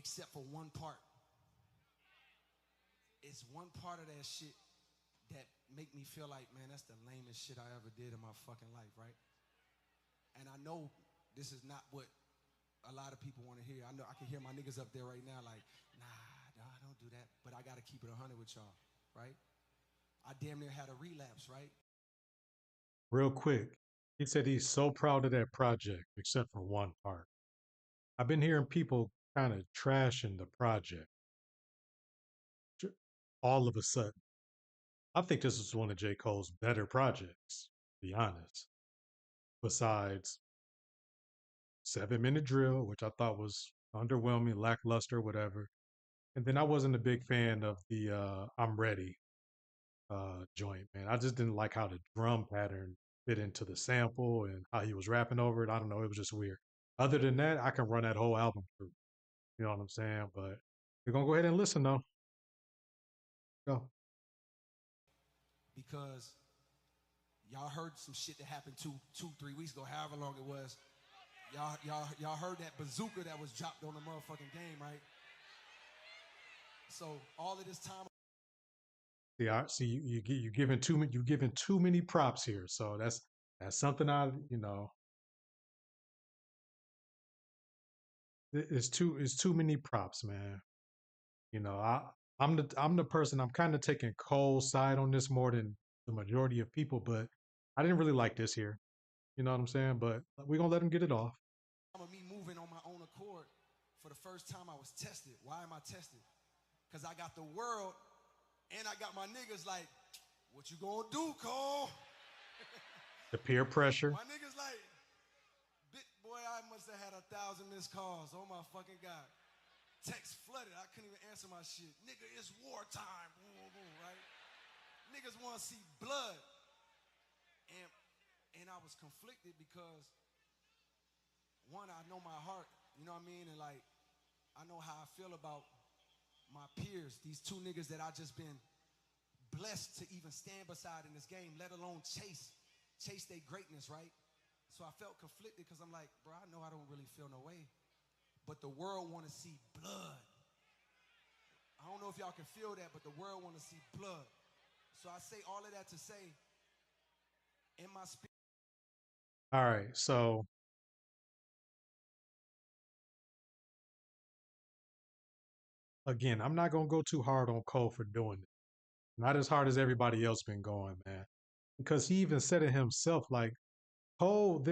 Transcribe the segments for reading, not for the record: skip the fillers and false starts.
except for one part. It's one part of that shit that make me feel like, man, that's the lamest shit I ever did in my fucking life, right? And I know this is not what a lot of people want to hear. I know I can hear my niggas up there right now like, nah, don't do that. But I got to keep it 100 with y'all, right? I damn near had a relapse, right? Real quick, he said he's so proud of that project, except for one part. I've been hearing people kind of trashing the project all of a sudden. I think this is one of J. Cole's better projects, to be honest. Besides 7 Minute Drill, which I thought was underwhelming, lackluster, whatever. And then I wasn't a big fan of the I'm Ready joint, man. I just didn't like how the drum pattern fit into the sample and how he was rapping over it. I don't know, it was just weird. Other than that, I can run that whole album through. You know what I'm saying? But we're gonna go ahead and listen though. Go. Because y'all heard some shit that happened 3 weeks ago, however long it was. Y'all heard that bazooka that was dropped on the motherfucking game, right? So all of this time. See, you giving too many props here. So that's something it's too many props, man. You know, I'm the person. I'm kind of taking Cole's side on this more than the majority of people, but I didn't really like this here. You know what I'm saying? But we're gonna let him get it off. Of me moving on my own accord, for the first time I was tested. Why am I tested? Because I got the world and I got my niggas like, what you gonna do, Cole? The peer pressure. My niggas like, boy, I must have had 1,000 missed calls. Oh my fucking God. Text flooded. I couldn't even answer my shit. Nigga, it's wartime. Boom, boom, boom, right? Niggas want to see blood. And I was conflicted because, one, I know my heart, you know what I mean? And like, I know how I feel about my peers, these two niggas that I just been blessed to even stand beside in this game, let alone chase their greatness, right? So I felt conflicted because I'm like, bro, I know I don't really feel no way, but the world want to see blood. I don't know if y'all can feel that, but the world want to see blood. So I say all of that to say, in my spirit. All right, so again, I'm not gonna go too hard on Cole for doing it. Not as hard as everybody else been going, man. Because he even said it himself, like Cole,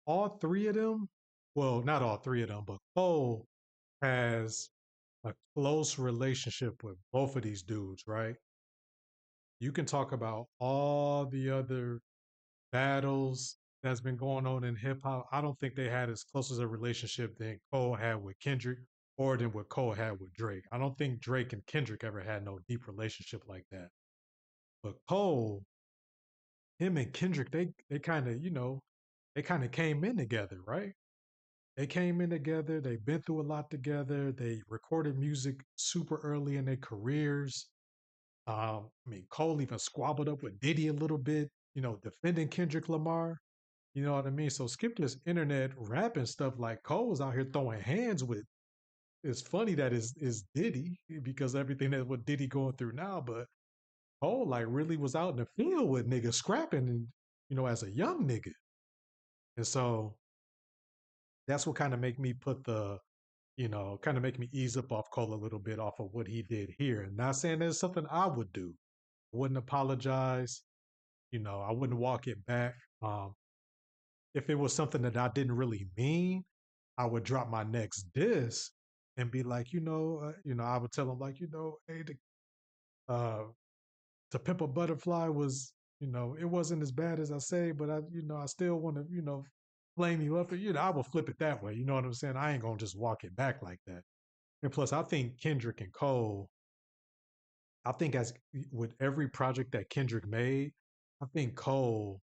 all three of them, well, not all three of them, but Cole has a close relationship with both of these dudes, right? You can talk about all the other battles that's been going on in hip hop. I don't think they had as close as a relationship than Cole had with Kendrick or than what Cole had with Drake. I don't think Drake and Kendrick ever had no deep relationship like that. But Cole, him and Kendrick, they kind of, they kind of came in together, right? They came in together. They've been through a lot together. They recorded music super early in their careers. I mean, Cole even squabbled up with Diddy a little bit, defending Kendrick Lamar. You know what I mean? So skip this internet rapping stuff like Cole was out here throwing hands with. It's funny that is Diddy because everything that what Diddy going through now, but Cole like really was out in the field with niggas scrapping and as a young nigga. And so that's what kind of make me put the kind of make me ease up off Cole a little bit off of what he did here. And not saying there's something I would do. Wouldn't apologize. I wouldn't walk it back. If it was something that I didn't really mean, I would drop my next diss and be like, I would tell him like, hey, uh, to pimp a butterfly was, it wasn't as bad as I say, but I still want to, flame you up. I will flip it that way. You know what I'm saying? I ain't gonna just walk it back like that. And plus, I think Kendrick and Cole, I think as with every project that Kendrick made, I think Cole,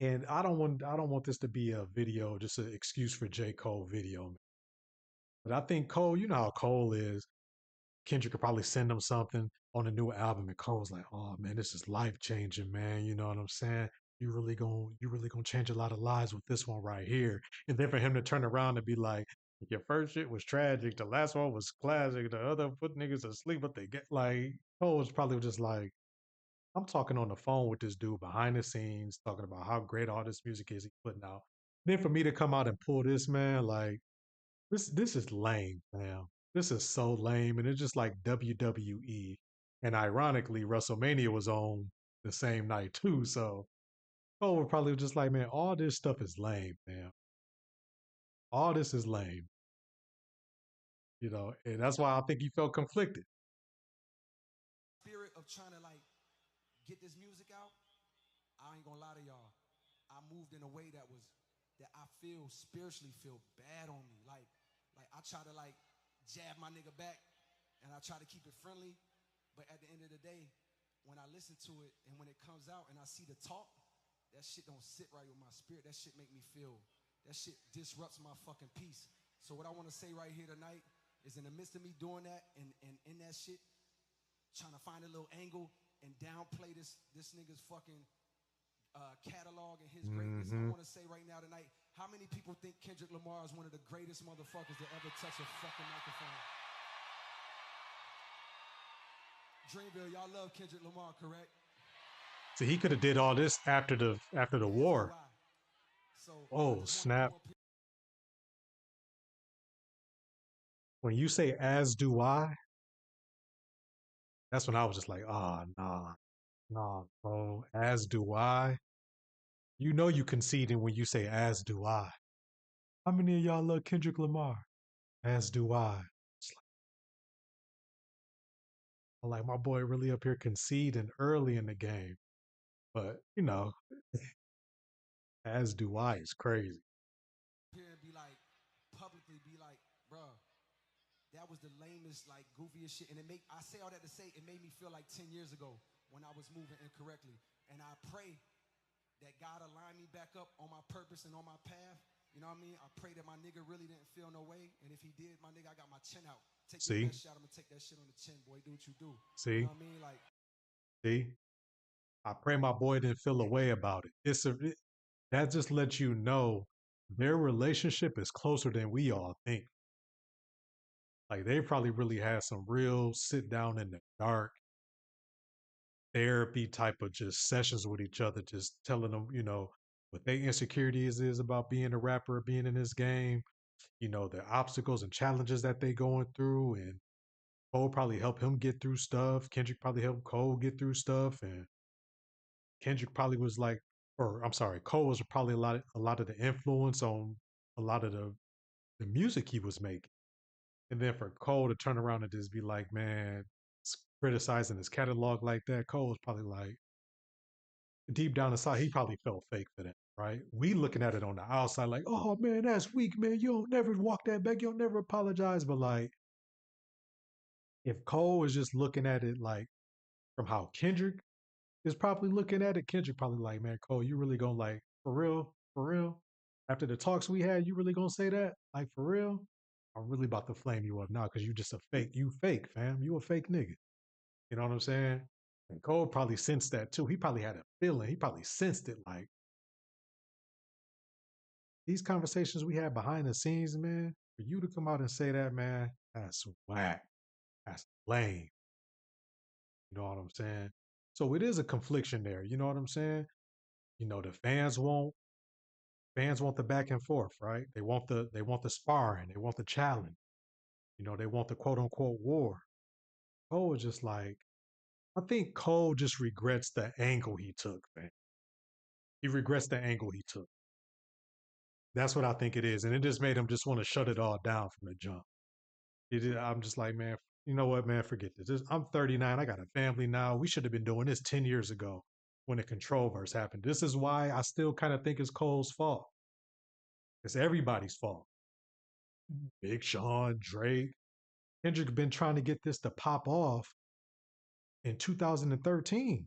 and I don't want this to be a video, just an excuse for J. Cole video. But I think Cole, you know how Cole is. Kendrick could probably send him something on a new album, and Cole's like, "Oh man, this is life changing, man." You know what I'm saying? You really gonna change a lot of lives with this one right here. And then for him to turn around and be like, Your first shit was tragic. The last one was classic. The other put niggas to sleep, but they get like Cole was probably just like, I'm talking on the phone with this dude behind the scenes, talking about how great all this music is he's putting out. Then for me to come out and pull this, man, like this is lame, man. This is so lame, and it's just like WWE. And ironically, WrestleMania was on the same night too. So Cole would probably just like, man, all this stuff is lame, man. All this is lame, and that's why I think he felt conflicted. Spirit of trying to like get this music out, I ain't gonna lie to y'all. I moved in a way that I feel spiritually feel bad on me. Like I try to like jab my nigga back and I try to keep it friendly. But at the end of the day, when I listen to it and when it comes out and I see the talk, that shit don't sit right with my spirit. That shit make me feel, that shit disrupts my fucking peace. So what I want to say right here tonight is in the midst of me doing that and in that shit, trying to find a little angle and downplay this nigga's fucking catalog and his greatness. I Hmm. want to say right now tonight, how many people think Kendrick Lamar is one of the greatest motherfuckers to ever touch a fucking microphone? Dreamville, y'all love Kendrick Lamar, correct? So he could have did all this after the As do war. I. So I Oh just want to snap! come up here. When you say "as do I," that's when I was just like, ah, nah, nah, bro. As do I. You know you conceding when you say "as do I." How many of y'all love Kendrick Lamar? As do I. It's like my boy really up here conceding early in the game, but as do I is crazy. Here and be like, publicly be like, bruh, that was the lamest, like goofiest shit. And I say all that to say it made me feel like 10 years ago when I was moving incorrectly. And I pray that God align me back up on my purpose and on my path. You know what I mean? I pray that my nigga really didn't feel no way. And if he did, my nigga, I got my chin out. Take your See, best shot. I'm gonna take that shit on the chin, boy. Do what you do. You see, know what I mean? Like, see. I pray my boy didn't feel a way about it. That just lets you know their relationship is closer than we all think. Like they probably really had some real sit down in the dark therapy type of just sessions with each other, just telling them, what their insecurities is about being a rapper, being in this game, the obstacles and challenges that they going through. And Cole probably helped him get through stuff. Kendrick probably helped Cole get through stuff. And Kendrick probably was like, or I'm sorry, Cole was probably a lot of the influence on a lot of the music he was making. And then for Cole to turn around and just be like, man, criticizing his catalog like that, Cole was probably like, deep down inside, he probably felt fake for that, right? We looking at it on the outside, like, oh man, that's weak, man. You don't never walk that back. You'll never apologize. But like, if Cole is just looking at it like from how Kendrick is probably looking at it, Kendrick probably like, man, Cole, you really gonna like for real? After the talks we had, you really gonna say that? Like for real? I'm really about to flame you up now because you just a fake. You fake, fam. You a fake nigga. You know what I'm saying? And Cole probably sensed that too. He probably had a feeling. He probably sensed it like these conversations we had behind the scenes, man, for you to come out and say that, man, that's whack. That's lame. You know what I'm saying? So it is a confliction there. You know what I'm saying? The fans want the back and forth, right? They want the sparring, they want the challenge. They want the quote unquote war. Cole is just like, I think Cole just regrets the angle he took, man. He regrets the angle he took. That's what I think it is. And it just made him just want to shut it all down from the jump. I'm just like, man, you know what, man, forget this. I'm 39. I got a family now. We should have been doing this 10 years ago when the control verse happened. This is why I still kind of think it's Cole's fault. It's everybody's fault. Big Sean, Drake, Kendrick been trying to get this to pop off in 2013.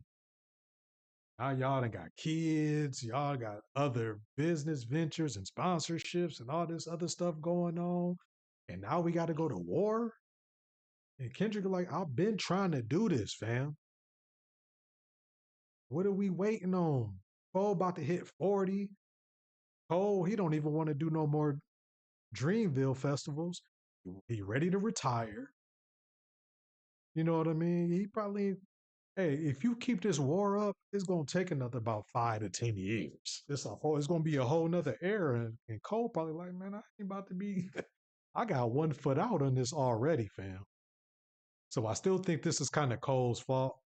Now y'all done got kids, y'all got other business ventures and sponsorships and all this other stuff going on. And now we got to go to war. And Kendrick like, I've been trying to do this, fam. What are we waiting on? Cole about to hit 40. Cole, he don't even want to do no more. Dreamville festivals. He ready to retire. You know what I mean? He probably, hey, if you keep this war up, it's gonna take another about 5 to 10 years. It's gonna be a whole nother era. And Cole probably like, man, I ain't about to be. I got 1 foot out on this already, fam. So I still think this is kind of Cole's fault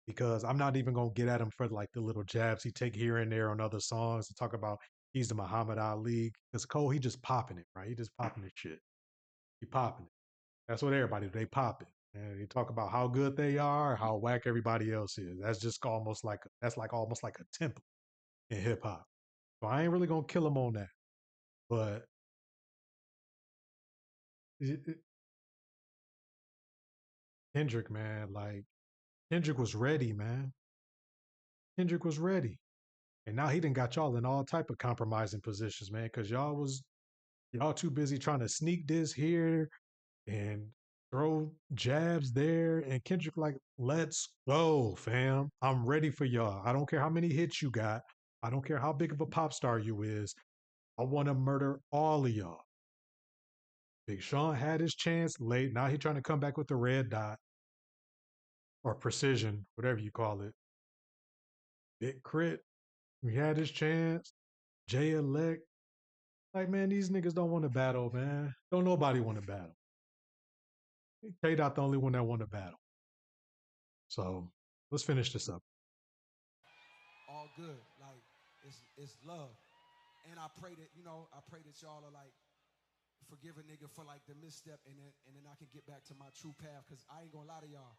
because I'm not even gonna get at him for like the little jabs he take here and there on other songs to talk about he's the Muhammad Ali. Because Cole, he just popping it, right? He just popping the shit. He popping it. That's what everybody do. They pop it. And they talk about how good they are, how whack everybody else is. That's just almost like that's like almost like a template in hip hop. So I ain't really gonna kill him on that. But Kendrick, man, like Kendrick was ready, man. Kendrick was ready. And now he done got y'all in all type of compromising positions, man, because y'all too busy trying to sneak this here and throw jabs there. And Kendrick like, let's go, fam. I'm ready for y'all. I don't care how many hits you got. I don't care how big of a pop star you is. I want to murder all of y'all. Big Sean had his chance late. Now he trying to come back with the red dot or precision, whatever you call it. Big Crit, he had his chance. Jay Elect. Like, man, these niggas don't want to battle, man. Don't nobody want to battle. K Dot the only one that won the battle. So let's finish this up. All good. Like it's love. And I pray that, I pray that y'all are like forgive a nigga for like the misstep and then I can get back to my true path. Cause I ain't gonna lie to y'all.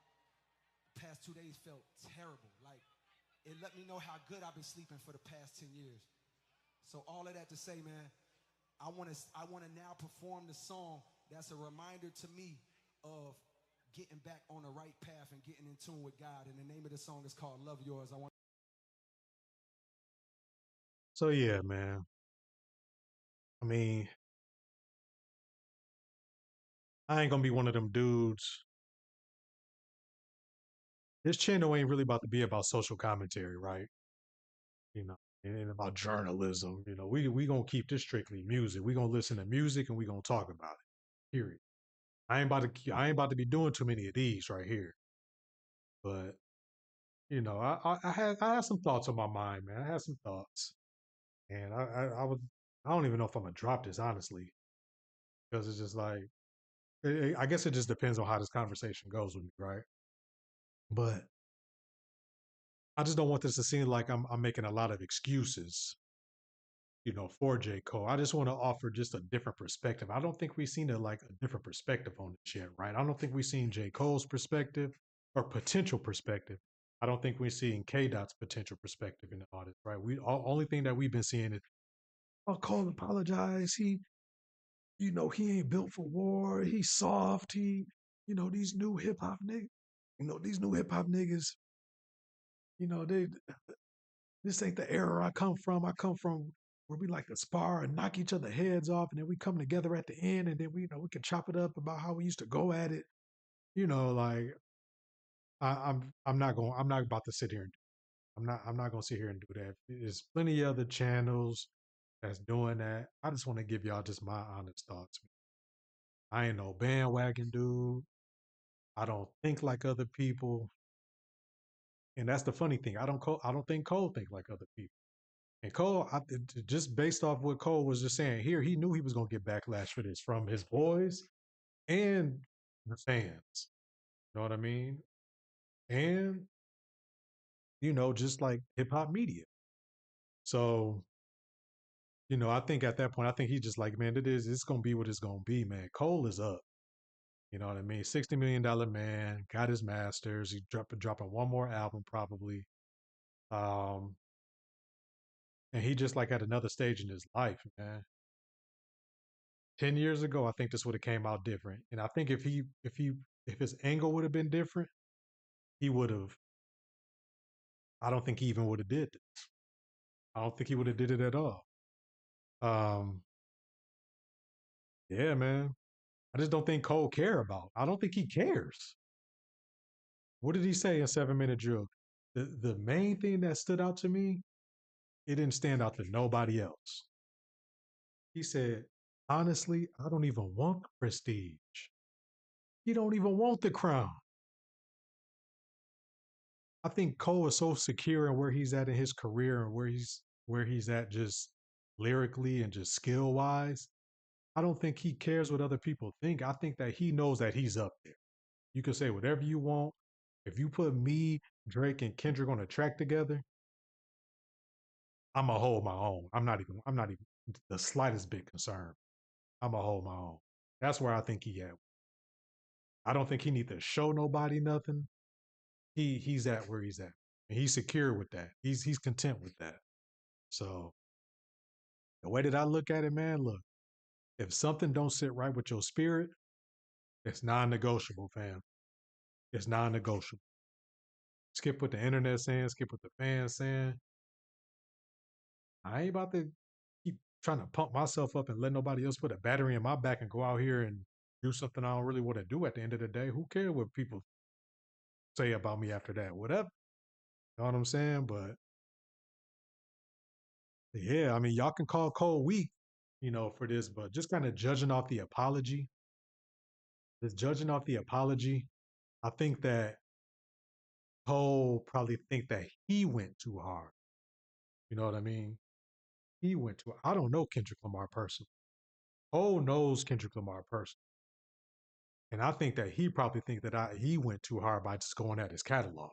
The past 2 days felt terrible. Like it let me know how good I've been sleeping for the past 10 years. So all of that to say, man, I wanna now perform the song that's a reminder to me of getting back on the right path and getting in tune with God. And the name of the song is called Love Yours. I want So yeah, man. I mean, I ain't gonna be one of them dudes. This channel ain't really about to be about social commentary, right? You know, and about journalism. You know, we gonna keep this strictly music. We gonna listen to music and we gonna talk about it. Period. I ain't about to be doing too many of these right here. But I had some thoughts on my mind, man. I had some thoughts, and I don't even know if I'm gonna drop this honestly because it's just like I guess it just depends on how this conversation goes with me, right? But I just don't want this to seem like I'm making a lot of excuses, for J. Cole. I just want to offer just a different perspective. I don't think we've seen a different perspective on this yet, right? I don't think we've seen J. Cole's perspective or potential perspective. I don't think we've seen K Dot's potential perspective in the artist, right? Only thing that we've been seeing is, oh, Cole apologize. He ain't built for war. He's soft. These new hip hop niggas, these new hip hop niggas, they this ain't the era I come from. I come from where we like to spar and knock each other heads off, and then we come together at the end, and then we can chop it up about how we used to go at it. Like I'm not about to sit here and I'm not gonna sit here and do that. There's plenty of other channels that's doing that. I just want to give y'all just my honest thoughts. I ain't no bandwagon dude. I don't think like other people, and that's the funny thing. I don't think Cole think like other people. And Cole, just based off what Cole was just saying here, he knew he was going to get backlash for this from his boys and the fans. You know what I mean? And, just like hip hop media. So, I think at that point, I think he's just like, man, it's going to be what it's going to be, man. Cole is up. You know what I mean? $60 million man, got his masters. He's dropping one more album probably. Um, and he just like at another stage in his life, man. 10 years ago, I think this would have came out different. And I think if his angle would have been different, he would have. I don't think he even would have did it. I don't think he would have did it at all. Um, yeah, man. I just don't think Cole care about. I don't think he cares. What did he say in 7 Minute Drill? The main thing that stood out to me, it didn't stand out to nobody else. He said, honestly, I don't even want the prestige. He don't even want the crown. I think Cole is so secure in where he's at in his career and where he's at just lyrically and just skill wise. I don't think he cares what other people think. I think that he knows that he's up there. You can say whatever you want. If you put me, Drake, and Kendrick on a track together, I'm gonna hold my own. I'm not even the slightest bit concerned. I'm gonna hold my own. That's where I think he at. I don't think he need to show nobody nothing. He's at where he's at. And he's secure with that. He's content with that. So the way that I look at it, man, look, if something don't sit right with your spirit, it's non-negotiable, fam. It's non-negotiable. Skip what the internet saying, skip what the fans saying. I ain't about to keep trying to pump myself up and let nobody else put a battery in my back and go out here and do something I don't really want to do at the end of the day. Who cares what people say about me after that? Whatever. You know what I'm saying? But yeah, I mean, y'all can call Cole weak, for this, but just kind of judging off the apology, I think that Cole probably think that he went too hard. You know what I mean? He went too. I don't know Kendrick Lamar personally. Cole knows Kendrick Lamar personally, and I think that he probably think that he went too hard by just going at his catalog,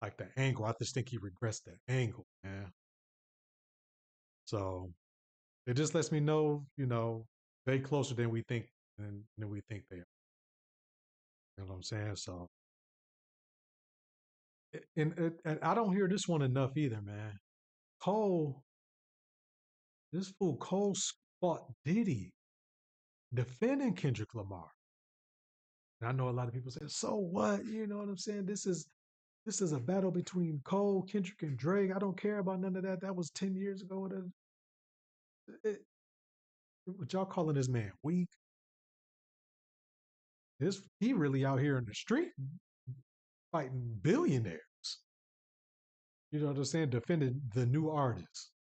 like the angle. I just think he regrets that angle, man. So it just lets me know, they closer than we think than we think they are. You know what I'm saying? So, and I don't hear this one enough either, man. Cole, this fool Cole fought Diddy defending Kendrick Lamar. And I know a lot of people say, so what? You know what I'm saying? This is a battle between Cole, Kendrick, and Drake. I don't care about none of that. That was 10 years ago. It, what y'all calling this man weak? He really out here in the street fighting billionaires. You know what I'm saying? Defending the new artists.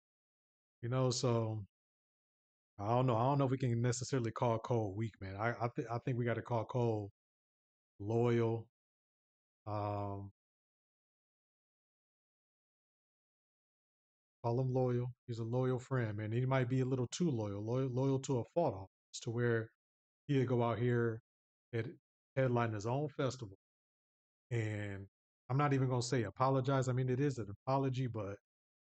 So I don't know. I don't know if we can necessarily call Cole weak, man. I think we got to call Cole loyal. Um, call him loyal. He's a loyal friend, man. He might be a little too loyal to a fault, almost, to where he'd go out here and headline his own festival. And I'm not even gonna say apologize. I mean, it is an apology, but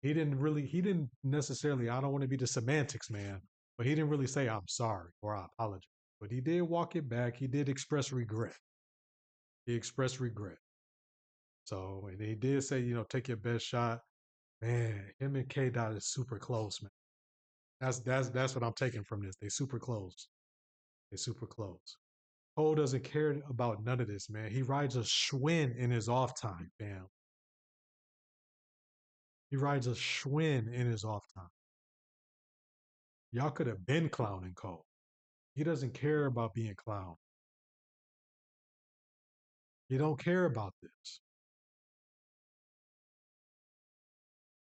he didn't necessarily. I don't want to be the semantics man, but he didn't really say I'm sorry or I apologize. But he did walk it back. He did express regret. He expressed regret. So, and he did say, take your best shot. Man, him and K Dot is super close, man. That's what I'm taking from this. They super close. They super close. Cole doesn't care about none of this, man. He rides a Schwinn in his off time, fam. He rides a Schwinn in his off time. Y'all could have been clowning Cole. He doesn't care about being clowned. He don't care about this.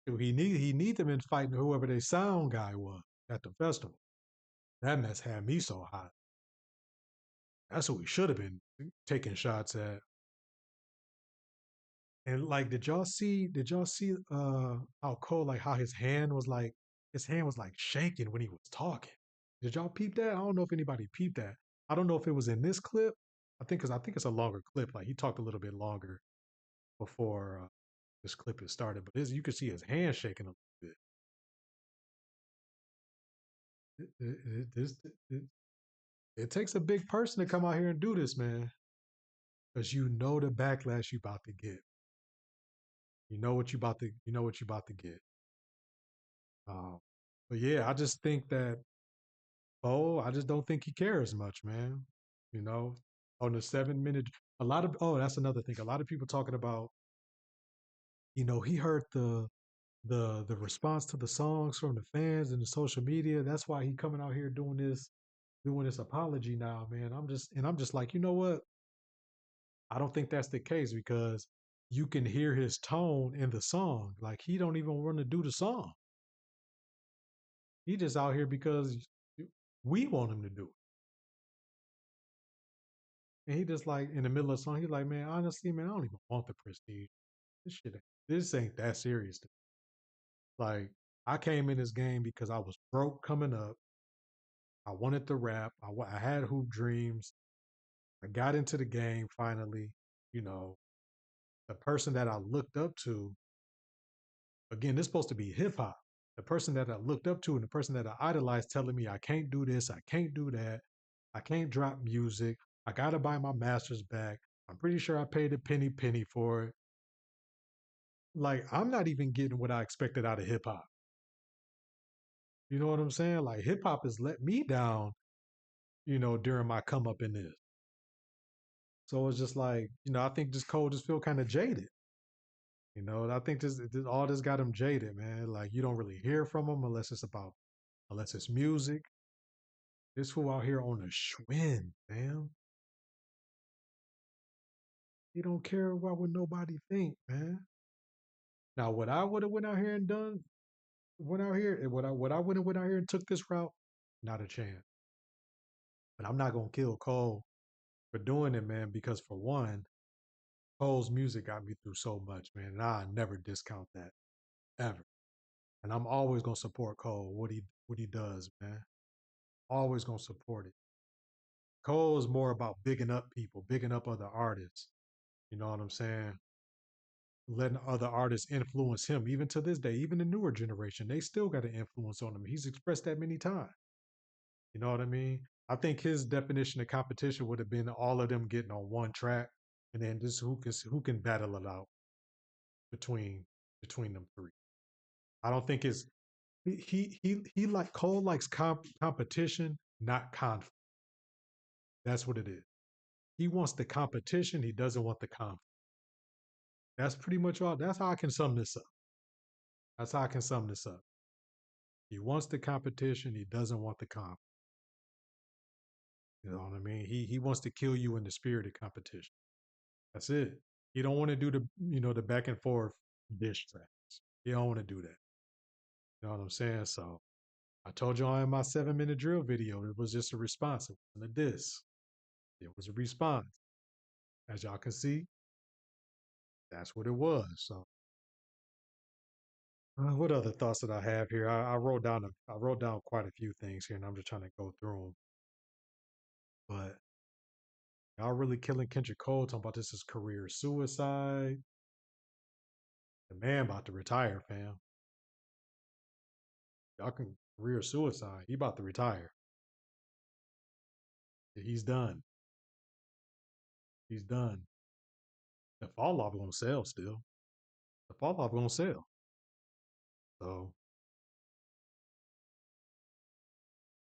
He need them in fighting whoever their sound guy was at the festival. That mess had me so hot. That's what we should have been taking shots at. And like, did y'all see how Cole, like, how his hand was like shaking when he was talking. Did y'all peep that? I don't know if anybody peeped that. I don't know if it was in this clip. I think it's a longer clip. Like, he talked a little bit longer before this clip is started, but you could see his hand shaking a little bit. It, it takes a big person to come out here and do this, man, because you know the backlash you about to get. You know what you about to get. Um, but yeah, I just think that I just don't think he cares much, man. You know, on the 7 minute, that's another thing. A lot of people talking about, he heard the response to the songs from the fans and the social media. That's why he coming out here doing this apology now, man. I'm just like, you know what? I don't think that's the case because you can hear his tone in the song. Like, he don't even want to do the song. He just out here because We want him to do it. And he just like in the middle of the song, he's like, man, honestly, man, I don't even want the prestige. This shit, this ain't that serious. Like, I came in this game because I was broke coming up. I wanted to rap. I had hoop dreams. I got into the game finally. You know, the person that I looked up to, again, this is supposed to be hip hop. The person that I looked up to and the person that I idolized telling me I can't do this, I can't do that, I can't drop music, I gotta buy my masters back. I'm pretty sure I paid a penny for it. Like, I'm not even getting what I expected out of hip hop. You know what I'm saying? Like, hip hop has let me down, during my come up in this. So it's just like, I think this Cole just feel kind of jaded. And I think this all this got him jaded, man. Like, you don't really hear from him unless it's music. This fool out here on a Schwinn, man. He don't care about what nobody think, man. Now, what I would have went out here and done, went out here, and what I would have went out here and took this route, not a chance. But I'm not gonna kill Cole for doing it, man, because for one, Cole's music got me through so much, man, and I never discount that ever. And I'm always gonna support Cole, what he does, man. Always gonna support it. Cole is more about bigging up people, bigging up other artists. You know what I'm saying? Letting other artists influence him. Even to this day, even the newer generation, they still got an influence on him. He's expressed that many times. You know what I mean? I think his definition of competition would have been all of them getting on one track, and then just who can battle it out between between them three. I don't think it's he like Cole likes competition, not conflict. That's what it is. He wants the competition. He doesn't want the conflict. That's pretty much all. That's how I can sum this up. That's how I can sum this up. He wants the competition. He doesn't want the conflict. You know what I mean? He wants to kill you in the spirit of competition. That's it. He don't want to do the back and forth dish tracks. He don't want to do that. You know what I'm saying? So I told y'all in my 7-minute drill video, it was just a response. It wasn't a diss. It was a response. As y'all can see, that's what it was. So what other thoughts that I have here? I wrote down quite a few things here, and I'm just trying to go through them. But y'all really killing Kendrick Cole, talking about this is career suicide. The man about to retire, fam. Y'all can career suicide. He about to retire. He's done. He's done. The fall off gonna sell still. The fall off gonna sell. So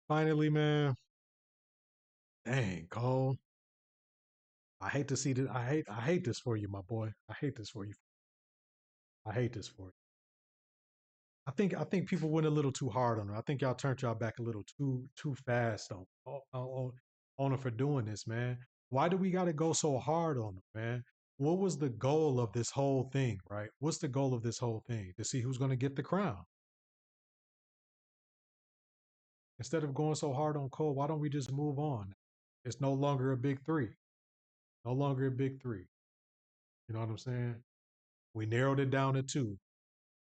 finally, man, dang, Cole. I hate to see this. I hate this for you, my boy. I hate this for you. I hate this for you. I think people went a little too hard on her. I think y'all turned y'all back a little too fast on her for doing this, man. Why do we got to go so hard on her, man? What was the goal of this whole thing, right? What's the goal of this whole thing? To see who's going to get the crown. Instead of going so hard on Cole, why don't we just move on? It's no longer a big three. No longer a big three. You know what I'm saying? We narrowed it down to two.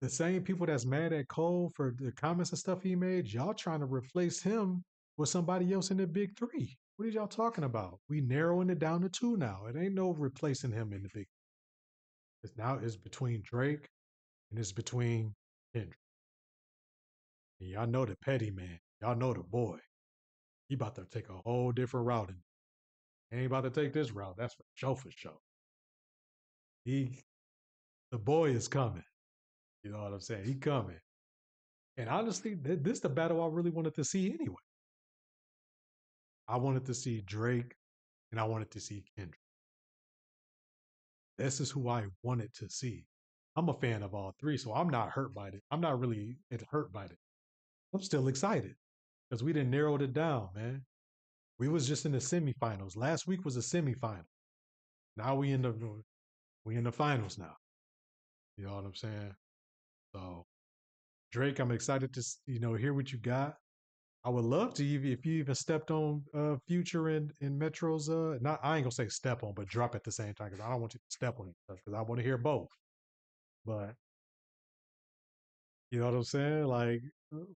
The same people that's mad at Cole for the comments and stuff he made, y'all trying to replace him with somebody else in the big three. What are y'all talking about? We narrowing it down to two now. It ain't no replacing him in the big. It's between Drake and it's between Kendrick. And y'all know the petty man. Y'all know the boy. He about to take a whole different route. And he ain't about to take this route. That's for sure, for sure. He, the boy is coming. You know what I'm saying? He coming. And honestly, this is the battle I really wanted to see anyway. I wanted to see Drake and I wanted to see Kendrick. This is who I wanted to see. I'm a fan of all three, so I'm not hurt by it. I'm not really hurt by it. I'm still excited because we didn't narrow it down, man. We was just in the semifinals. Last week was a semifinal. Now we in the finals now. You know what I'm saying? So Drake, I'm excited to hear what you got. I would love to if you even stepped on Future in Metro's not I ain't gonna say step on, but drop at the same time because I don't want you to step on it because I want to hear both. But you know what I'm saying? Like,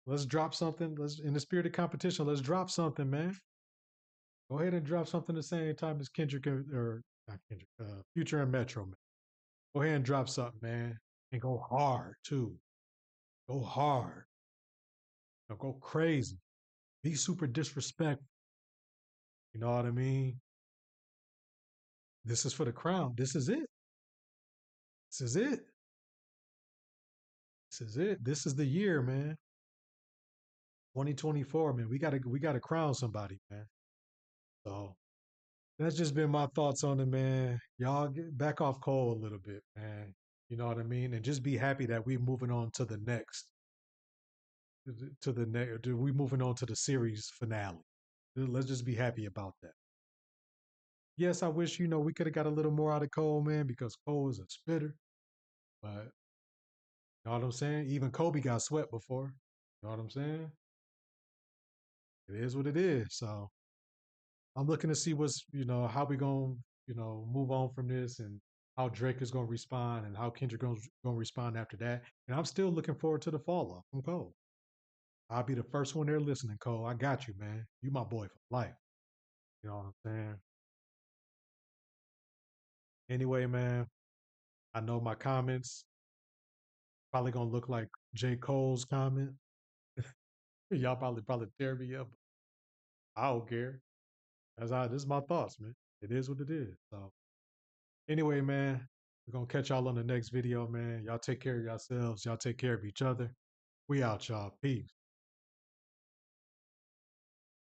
let's drop something. Let's in the spirit of competition. Let's drop something, man. Go ahead and drop something the same time as Kendrick or not Kendrick, Future and Metro, man. Go ahead and drop something, man, and go hard too. Go hard. Go crazy. Be super disrespectful. You know what I mean? This is for the crown. This is it. This is it. This is it. This is the year, man. 2024, man. We gotta crown somebody, man. So that's just been my thoughts on it, man. Y'all get back off Cole a little bit, man. You know what I mean? And just be happy that we're moving on to the next, to the next. We moving on to the series finale. Let's just be happy about that. Yes, I wish we could have got a little more out of Cole, man, because Cole is a spitter. But you know what I'm saying? Even Kobe got swept before. You know what I'm saying? It is what it is. So I'm looking to see how we gonna, move on from this and how Drake is gonna respond and how Kendrick gonna respond after that. And I'm still looking forward to the fall off from Cole. I'll be the first one there listening, Cole. I got you, man. You my boy for life. You know what I'm saying? Anyway, man, I know my comments probably gonna look like J. Cole's comment. Y'all probably tear me up. I don't care. This is my thoughts, man. It is what it is. So anyway, man, we're gonna catch y'all on the next video, man. Y'all take care of yourselves. Y'all take care of each other. We out, y'all. Peace.